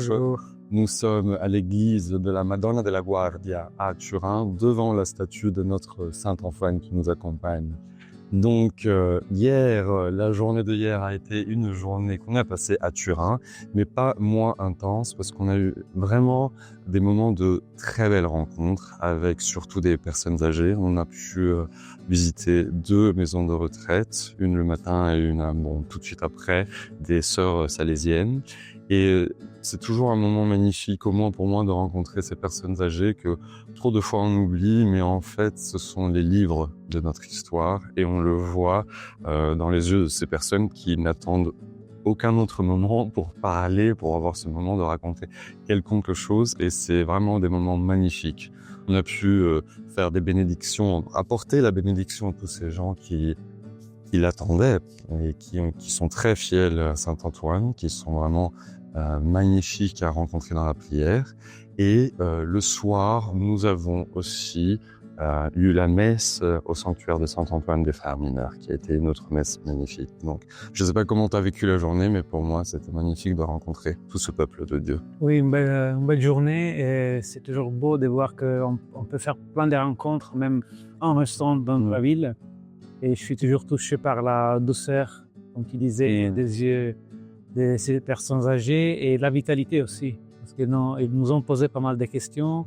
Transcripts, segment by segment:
dimanche. Bonjour. Nous sommes à l'église de la Madonna della Guardia à Turin, devant la statue de notre Saint Antoine qui nous accompagne. Donc la journée de hier a été une journée qu'on a passée à Turin, mais pas moins intense parce qu'on a eu vraiment des moments de très belles rencontres avec surtout des personnes âgées. On a pu visiter 2 maisons de retraite, une le matin et une tout de suite après, des sœurs salésiennes. Et c'est toujours un moment magnifique, au moins pour moi, de rencontrer ces personnes âgées que trop de fois on oublie, mais en fait, ce sont les livres de notre histoire et on le voit dans les yeux de ces personnes qui n'attendent aucun autre moment pour parler, pour avoir ce moment de raconter quelconque chose et c'est vraiment des moments magnifiques. On a pu faire des bénédictions, apporter la bénédiction à tous ces gens qui l'attendaient et qui sont très fidèles à Saint-Antoine, qui sont vraiment magnifiques à rencontrer dans la prière. Et le soir, nous avons aussi eu la messe au sanctuaire de Saint-Antoine des Frères mineurs, qui a été une autre messe magnifique. Donc, je ne sais pas comment tu as vécu la journée, mais pour moi, c'était magnifique de rencontrer tout ce peuple de Dieu. Oui, une belle journée et c'est toujours beau de voir qu'on peut faire plein de rencontres, même en restant dans la ville. Et je suis toujours touché par la douceur, comme tu disais, des yeux de ces personnes âgées et la vitalité aussi. Parce qu'ils nous ont posé pas mal de questions.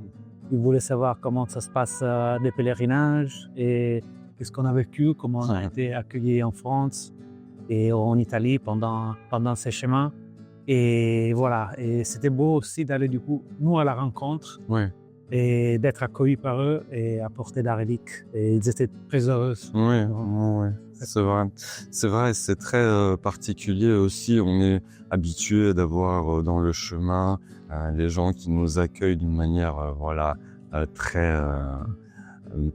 Ils voulaient savoir comment ça se passe des pèlerinages et qu'est-ce qu'on a vécu, comment on a été accueillis en France et en Italie pendant ces chemins. Et voilà, et c'était beau aussi d'aller du coup, nous à la rencontre et d'être accueillis par eux et apporter la relique. Et ils étaient très heureux. Oui. C'est vrai, c'est très particulier aussi. On est habitué d'avoir dans le chemin les gens qui nous accueillent d'une manière très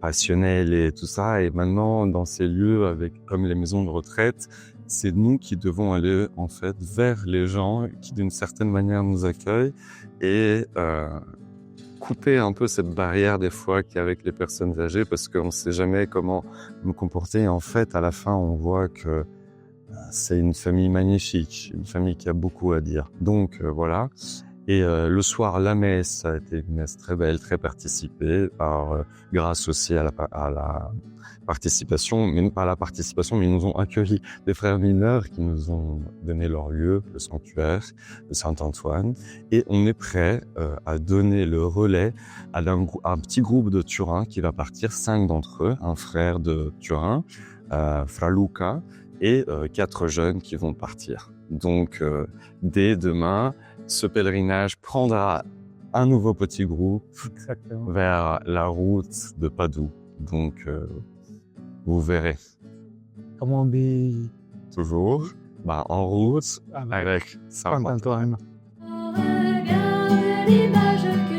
passionnelle et tout ça. Et maintenant, dans ces lieux, comme les maisons de retraite, c'est nous qui devons aller en fait vers les gens qui d'une certaine manière nous accueillent et couper un peu cette barrière des fois qu'il y a avec les personnes âgées parce qu'on ne sait jamais comment nous comporter. Et en fait, à la fin, on voit que c'est une famille magnifique, une famille qui a beaucoup à dire. Donc voilà. Et le soir, la messe a été une messe très belle, très participée, grâce aussi à la participation, mais pas à la participation, mais ils nous ont accueillis des frères mineurs qui nous ont donné leur lieu, le sanctuaire de Saint-Antoine. Et on est prêt à donner le relais à un petit groupe de Turin qui va partir, 5 d'entre eux, un frère de Turin, Fra Luca, et 4 jeunes qui vont partir. Donc, dès demain, ce pèlerinage prendra un nouveau petit groupe vers la route de Padoue. Donc, vous verrez. Comment on dit toujours en route avec Saint-Antoine. On regarde l'image que